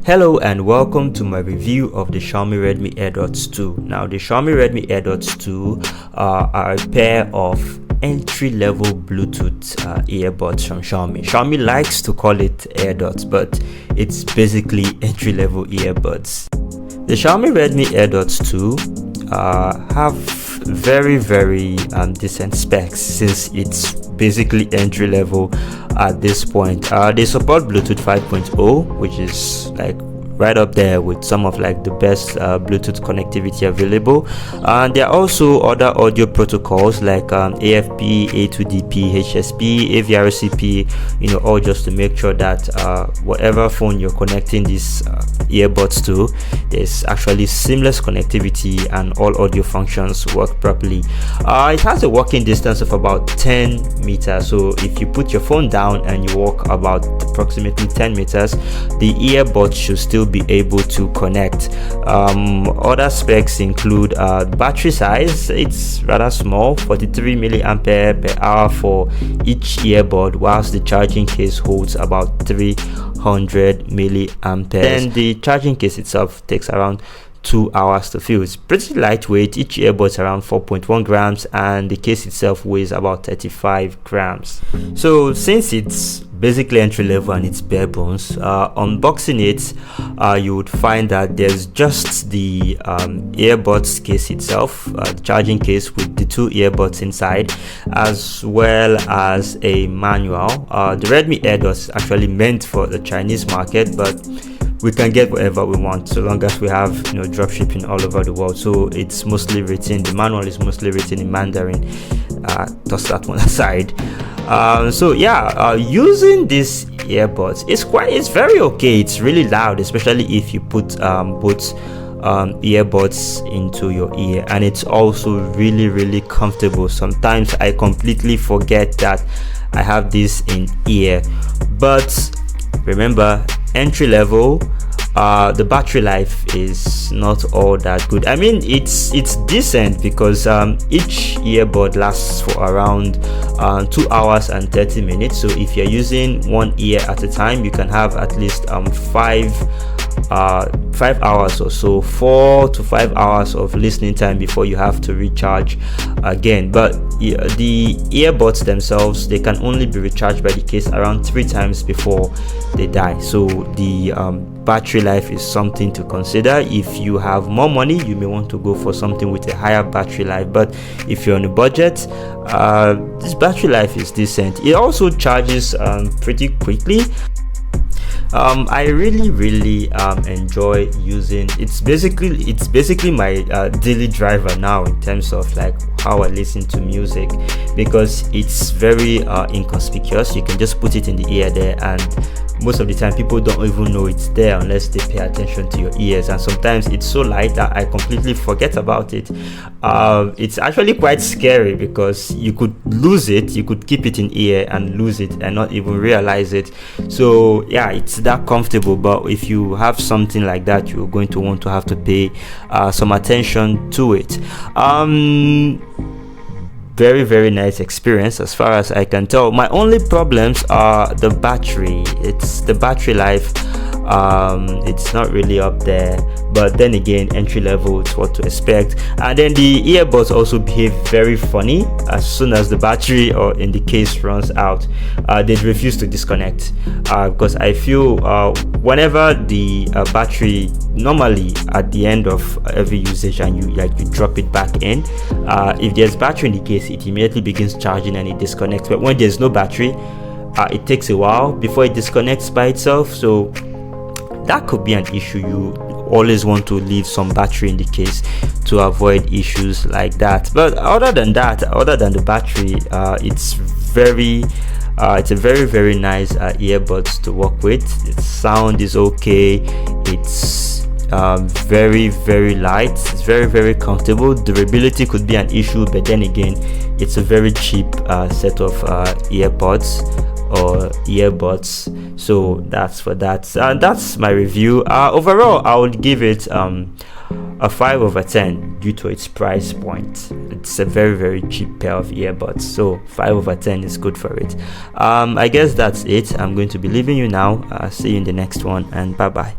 Hello and welcome to my review of the Xiaomi Redmi Airdots 2. Now the Xiaomi Redmi Airdots 2 are a pair of entry-level Bluetooth earbuds from Xiaomi. Xiaomi likes to call it Airdots, but it's basically entry-level earbuds. The Xiaomi Redmi Airdots 2 have very decent specs, since it's basically entry level at this point. They support Bluetooth 5.0, which is like right up there with some of like the best Bluetooth connectivity available. And there are also other audio protocols like AFP, A2DP, HSP, AVRCP, all just to make sure that whatever phone you're connecting these earbuds to, there's actually seamless connectivity and all audio functions work properly. It has a working distance of about 10 meters, so if you put your phone down and you walk about approximately 10 meters, the earbuds should still be able to connect. Other specs include battery size. It's rather small, 43 milliampere per hour for each earbud, whilst the charging case holds about 300 milliamperes. Then the charging case itself takes around 2 hours to fill. It's pretty lightweight. Each earbud is around 4.1 grams and the case itself weighs about 35 grams. So since it's basically entry level and it's bare bones, unboxing it, you would find that there's just the earbuds case itself, the charging case with the two earbuds inside, as well as a manual. The Redmi Airdots is actually meant for the Chinese market, but we can get whatever we want so long as we have drop shipping all over the world. So it's mostly written, the manual is mostly written in Mandarin. Toss that one aside. So yeah, using these earbuds, it's very okay. It's really loud, especially if you put both earbuds into your ear, and it's also really comfortable. Sometimes I completely forget that I have this in ear, but remember, entry level, the battery life is not all that good. I mean, it's decent because each earbud lasts for around 2 hours and 30 minutes. So if you're using one ear at a time, you can have at least 5 hours or so, 4 to 5 hours of listening time before you have to recharge again. But the earbuds themselves, they can only be recharged by the case around 3 times before they die. So the battery life is something to consider. If you have more money, you may want to go for something with a higher battery life, but if you're on a budget, this battery life is decent. It also charges pretty quickly. I really enjoy using it's basically my daily driver now in terms of like how I listen to music, because it's very inconspicuous. You can just put it in the ear there, and most of the time people don't even know it's there unless they pay attention to your ears, and sometimes it's so light that I completely forget about it. It's actually quite scary because you could lose it, you could keep it in ear and lose it and not even realize it. So yeah, it's that comfortable. But if you have something like that, you're going to want to have to pay some attention to it. Very nice experience as far as I can tell. My only problems are the battery. It's the battery life. It's not really up there, but then again, entry level, it's what to expect. And then the earbuds also behave very funny. As soon as the battery or in the case runs out, they refuse to disconnect, because I feel whenever the battery, normally at the end of every usage and you drop it back in, if there's battery in the case, it immediately begins charging and it disconnects. But when there's no battery, it takes a while before it disconnects by itself. So that could be an issue. You always want to leave some battery in the case to avoid issues like that. But other than the battery, it's a very nice earbuds to work with. Its sound is okay. It's very light. It's very comfortable. Durability could be an issue, but then again, it's a very cheap set of earpods or earbuds. So that's for that. That's my review. Overall, I would give it a 5 over 10 due to its price point. It's a very cheap pair of earbuds, so 5 over 10 is good for it. I guess that's it. I'm going to be leaving you now. See you in the next one, and bye bye.